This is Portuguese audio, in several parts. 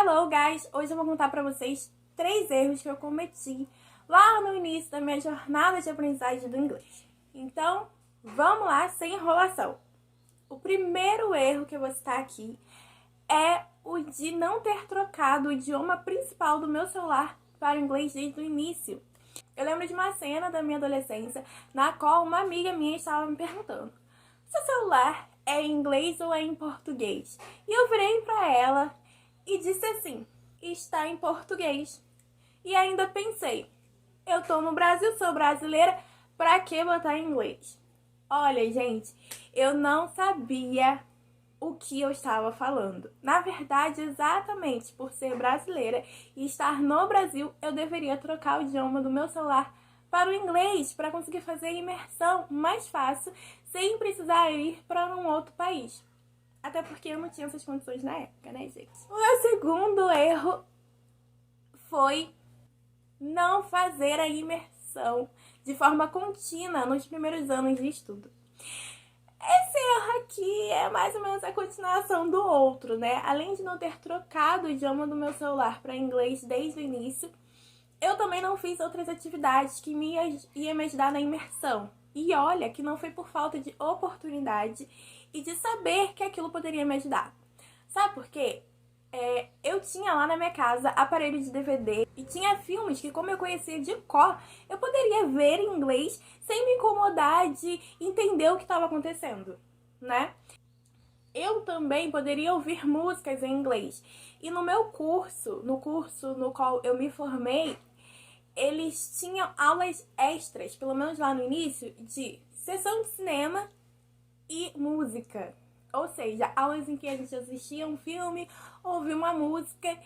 Hello, guys! Hoje eu vou contar pra vocês 3 erros que eu cometi lá no início da minha jornada de aprendizagem do inglês. Então, vamos lá, sem enrolação. O primeiro erro que eu vou citar aqui é o de não ter trocado o idioma principal do meu celular para o inglês desde o início. Eu lembro de uma cena da minha adolescência na qual uma amiga minha estava me perguntando: seu celular é em inglês ou é em português? E eu virei pra ela e disse assim: está em português. E ainda pensei: eu tô no Brasil, sou brasileira, pra que botar em inglês? Olha, gente, eu não sabia o que eu estava falando. Na verdade, exatamente por ser brasileira e estar no Brasil, eu deveria trocar o idioma do meu celular para o inglês, para conseguir fazer a imersão mais fácil, sem precisar ir para um outro país. Até porque eu não tinha essas condições na época, né, gente? O meu segundo erro foi não fazer a imersão de forma contínua nos primeiros anos de estudo. Esse erro aqui é mais ou menos a continuação do outro, né? Além de não ter trocado o idioma do meu celular para inglês desde o início, eu também não fiz outras atividades que iam me ajudar na imersão. E olha que não foi por falta de oportunidade e de saber que aquilo poderia me ajudar. Sabe por quê? Eu tinha lá na minha casa aparelho de DVD e tinha filmes que, como eu conhecia de cor, eu poderia ver em inglês sem me incomodar de entender o que estava acontecendo, né? Eu também poderia ouvir músicas em inglês. E no meu curso, no qual eu me formei, eles tinham aulas extras, pelo menos lá no início, de sessão de cinema e música. Ou seja, aulas em que a gente assistia um filme, ouvia uma música.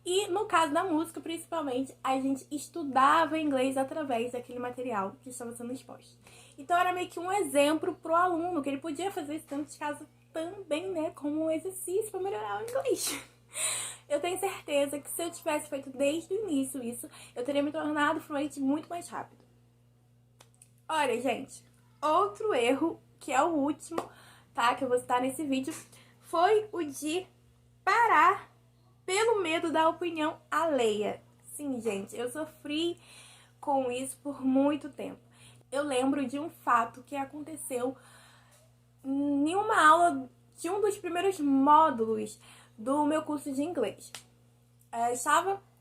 E no caso da música, principalmente, a gente estudava inglês através daquele material que estava sendo exposto. Então era meio que um exemplo pro aluno, que ele podia fazer isso dentro de casa também, né? Como um exercício para melhorar o inglês. Eu tenho certeza que se eu tivesse feito desde o início isso, eu teria me tornado fluente muito mais rápido. Olha, gente, outro erro, que é o último, tá, que eu vou citar nesse vídeo, foi o de parar pelo medo da opinião alheia. Sim, gente, eu sofri com isso por muito tempo. Eu lembro de um fato que aconteceu em uma aula de um dos primeiros módulos do meu curso de inglês.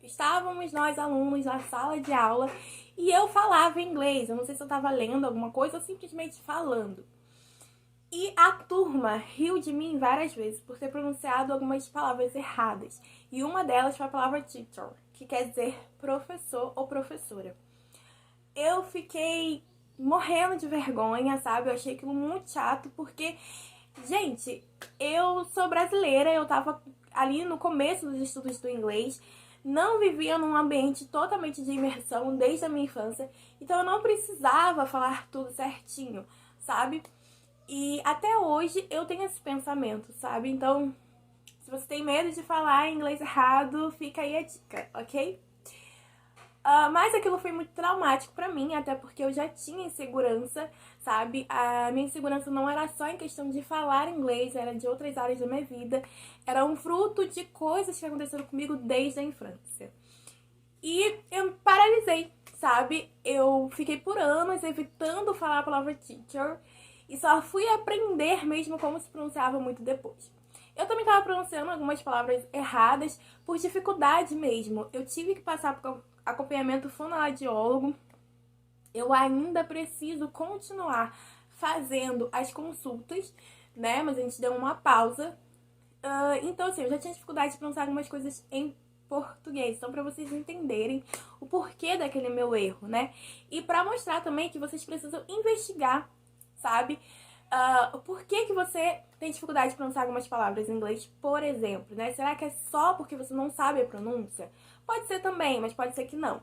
Estávamos nós alunos na sala de aula e eu falava inglês. Eu não sei se eu estava lendo alguma coisa ou simplesmente falando. E a turma riu de mim várias vezes por ter pronunciado algumas palavras erradas. E uma delas foi a palavra teacher, que quer dizer professor ou professora. Eu fiquei morrendo de vergonha, sabe? Eu achei aquilo muito chato porque, gente, eu sou brasileira, eu tava ali no começo dos estudos do inglês, não vivia num ambiente totalmente de imersão desde a minha infância, então eu não precisava falar tudo certinho, sabe? E até hoje eu tenho esse pensamento, sabe? Então, se você tem medo de falar inglês errado, fica aí a dica, ok? Mas aquilo foi muito traumático pra mim, até porque eu já tinha insegurança, sabe? A minha insegurança não era só em questão de falar inglês, era de outras áreas da minha vida. Era um fruto de coisas que aconteceram comigo desde a infância. E eu me paralisei, sabe? Eu fiquei por anos evitando falar a palavra teacher e só fui aprender mesmo como se pronunciava muito depois. Eu também estava pronunciando algumas palavras erradas por dificuldade mesmo. Eu tive que passar por acompanhamento fonoaudiólogo. Eu ainda preciso continuar fazendo as consultas, né? Mas a gente deu uma pausa. Então, assim, eu já tinha dificuldade de pronunciar algumas coisas em português. Então, para vocês entenderem o porquê daquele meu erro, né? E para mostrar também que vocês precisam investigar, sabe? Por que você tem dificuldade de pronunciar algumas palavras em inglês, por exemplo, né? Será que é só porque você não sabe a pronúncia? Pode ser também, mas pode ser que não.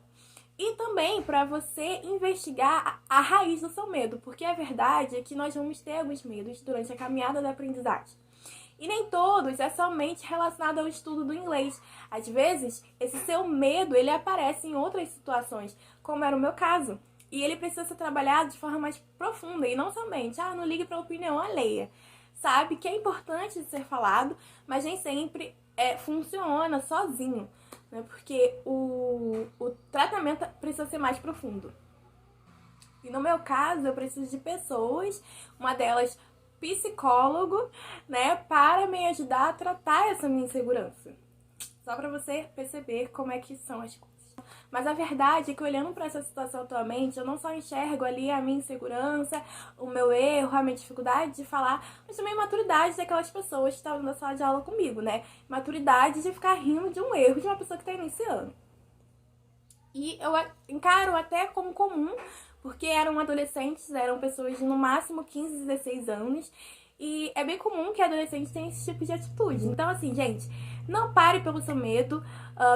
E também para você investigar a raiz do seu medo, porque a verdade é que nós vamos ter alguns medos durante a caminhada da aprendizagem. E nem todos é somente relacionado ao estudo do inglês. Às vezes, esse seu medo, ele aparece em outras situações, como era o meu caso. E ele precisa ser trabalhado de forma mais profunda e não somente, não ligue para a opinião alheia. Sabe que é importante de ser falado, mas nem sempre funciona sozinho, né? Porque o tratamento precisa ser mais profundo. E no meu caso, eu preciso de pessoas, uma delas psicólogo, né, para me ajudar a tratar essa minha insegurança. Só para você perceber como é que são as coisas. Mas a verdade é que olhando para essa situação atualmente, eu não só enxergo ali a minha insegurança, o meu erro, a minha dificuldade de falar, mas também a maturidade daquelas pessoas que estavam na sala de aula comigo, né? Maturidade de ficar rindo de um erro de uma pessoa que está iniciando. E eu encaro até como comum, porque eram adolescentes, eram pessoas de no máximo 15, 16 anos. E é bem comum que adolescentes tenham esse tipo de atitude. Então, assim, gente, não pare pelo seu medo.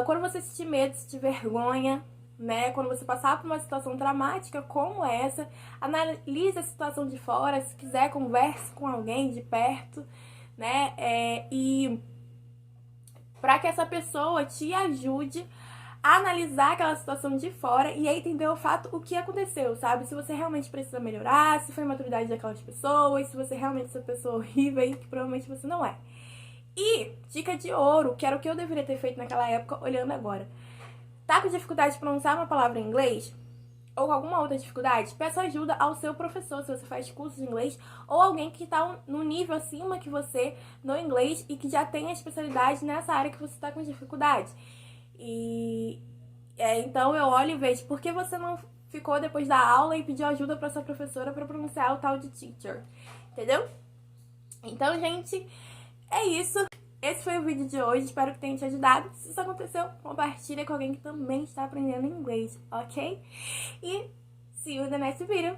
Quando você sentir medo, sentir vergonha, né? Quando você passar por uma situação dramática como essa, analise a situação de fora. Se quiser, converse com alguém de perto, né? E para que essa pessoa te ajude a analisar aquela situação de fora e aí entender o fato, o que aconteceu, sabe? Se você realmente precisa melhorar, se foi a maturidade daquelas pessoas, se você realmente é essa pessoa horrível aí, que provavelmente você não é. E, dica de ouro, que era o que eu deveria ter feito naquela época, olhando agora. Tá com dificuldade de pronunciar uma palavra em inglês? Ou alguma outra dificuldade? Peça ajuda ao seu professor, se você faz curso de inglês, ou alguém que está no nível acima que você no inglês e que já tem a especialidade nessa área que você está com dificuldade. Então eu olho e vejo, por que você não ficou depois da aula e pediu ajuda para sua professora para pronunciar o tal de teacher? Entendeu? Então, gente, é isso. Esse foi o vídeo de hoje, espero que tenha te ajudado. Se isso aconteceu, compartilha com alguém que também está aprendendo inglês, ok? E see you in the next video.